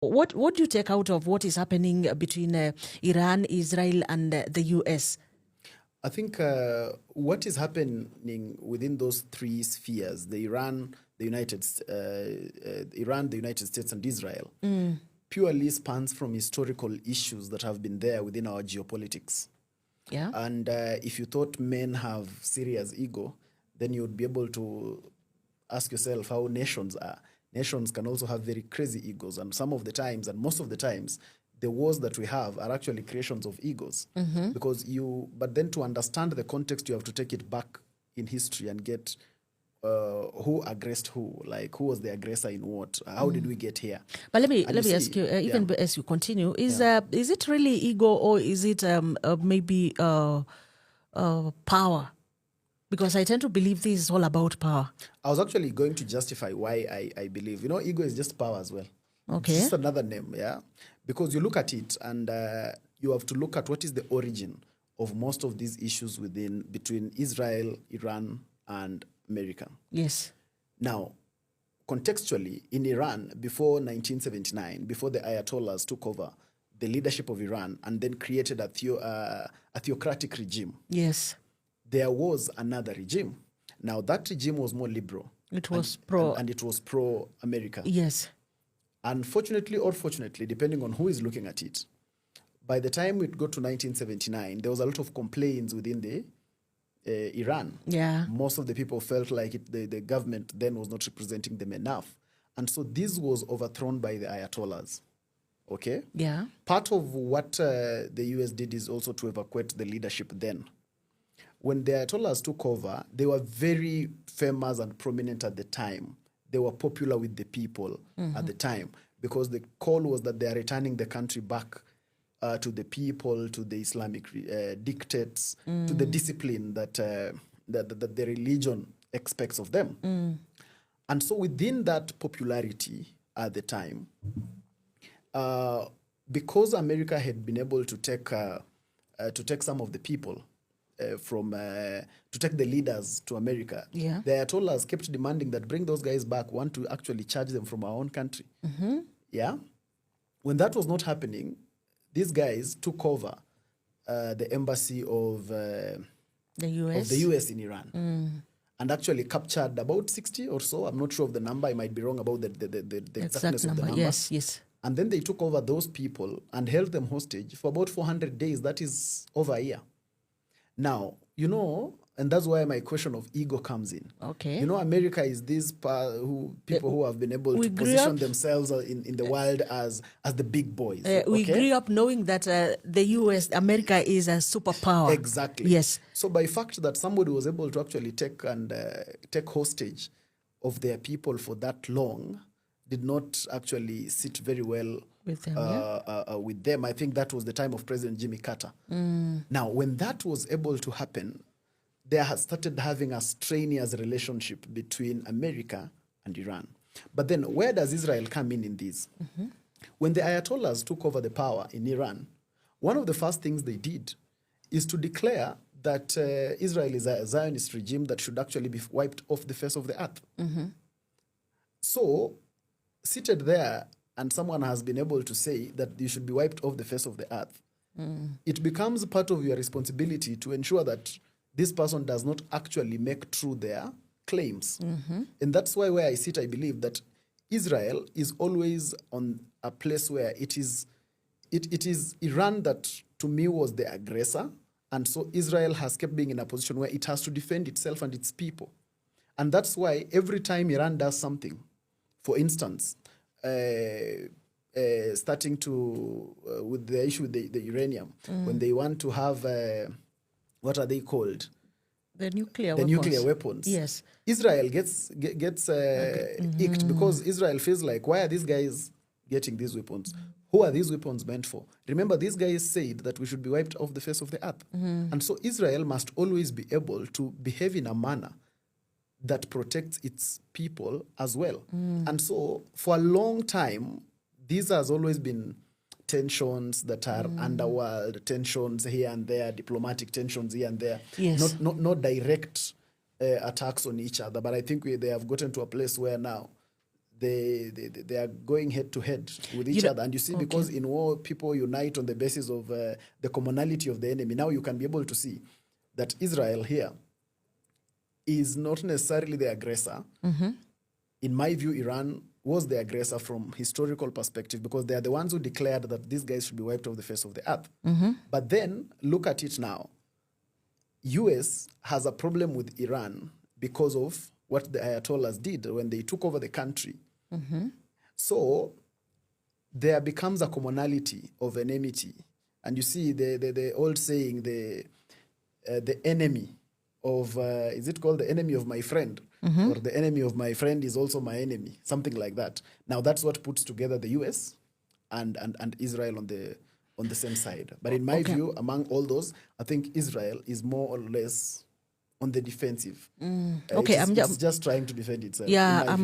What do you take out of what is happening between Iran, Israel, and the U.S.? I think what is happening within those three spheres, the Iran, the United States, and Israel, purely spans from historical issues that have been there within our geopolitics. Yeah. And if you thought men have serious ego, then you would be able to ask yourself how nations are. Nations can also have very crazy egos, and some of the times, and most of the times, the wars that we have are actually creations of egos. But then to understand the context, you have to take it back in history and get who aggressed who, like who was the aggressor in what, how did we get here? But let me ask you, even as you continue, is it really ego, or is it maybe power? Because I tend to believe this is all about power. I was actually going to justify why I believe, ego is just power as well. Okay. It's just another name, yeah? Because you look at it and you have to look at what is the origin of most of these issues between Israel, Iran, and America. Yes. Now, contextually, in Iran, before 1979, before the Ayatollahs took over the leadership of Iran and then created a theocratic regime. Yes. There was another regime. Now, that regime was more liberal. It was and it was pro-America. Yes. Unfortunately or fortunately, depending on who is looking at it, by the time we got to 1979, there was a lot of complaints within the Iran. Yeah. Most of the people felt like the government then was not representing them enough. And so this was overthrown by the Ayatollahs. Okay? Yeah. Part of what the US did is also to evacuate the leadership then. When the Ayatollahs took over, they were very famous and prominent at the time. They were popular with the people at the time because the call was that they are returning the country back to the people, to the Islamic dictates, to the discipline that the religion expects of them. And so within that popularity at the time, because America had been able to take some of the people, to take the leaders to America. Yeah. The Ayatollahs kept demanding that bring those guys back, want to actually charge them from our own country. Yeah. When that was not happening, these guys took over the embassy of the US in Iran. And actually captured about 60 or so. I'm not sure of the number. I might be wrong about the exactness of the number. Yes. And then they took over those people and held them hostage for about 400 days. That is over a year. Now, and that's why my question of ego comes in. Okay. America is these people who have been able to position themselves in the world as the big boys. We grew up knowing that the US, America is a superpower. Exactly. Yes. So by fact that somebody was able to actually take hostage of their people for that long did not actually sit very well with them, with them. I think that was the time of President Jimmy Carter. Now, when that was able to happen, there has started having a strenuous relationship between America and Iran. But then where does Israel come in this? When the Ayatollahs took over the power in Iran, one of the first things they did is to declare that Israel is a Zionist regime that should actually be wiped off the face of the earth. So, seated there, and someone has been able to say that you should be wiped off the face of the earth, it becomes part of your responsibility to ensure that this person does not actually make true their claims. And that's why where I sit, I believe that Israel is always on a place where it is Iran that, to me, was the aggressor. And so Israel has kept being in a position where it has to defend itself and its people. And that's why every time Iran does something, for instance, starting to with the issue with the uranium, when they want to have what are they called? The nuclear weapons. Yes. Israel gets icked because Israel feels like, why are these guys getting these weapons? Who are these weapons meant for? Remember, these guys said that we should be wiped off the face of the earth. And so Israel must always be able to behave in a manner that protects its people as well. And so for a long time, these has always been tensions that are underworld, tensions here and there, diplomatic tensions here and there. Yes. Not direct attacks on each other, but I think they have gotten to a place where now they are going head to head with each other. And you see, because in war, people unite on the basis of the commonality of the enemy. Now you can be able to see that Israel here is not necessarily the aggressor. In my view, Iran was the aggressor from historical perspective, because they are the ones who declared that these guys should be wiped off the face of the earth. But then look at it now. US has a problem with Iran because of what the Ayatollahs did when they took over the country. So there becomes a commonality of enmity. And you see the old saying, the enemy of, is it called the enemy of my friend? Or the enemy of my friend is also my enemy, something like that. Now that's what puts together the US and Israel on the same side. But in my view, among all those, I think Israel is more or less on the defensive. Okay, it's just trying to defend itself. Yeah,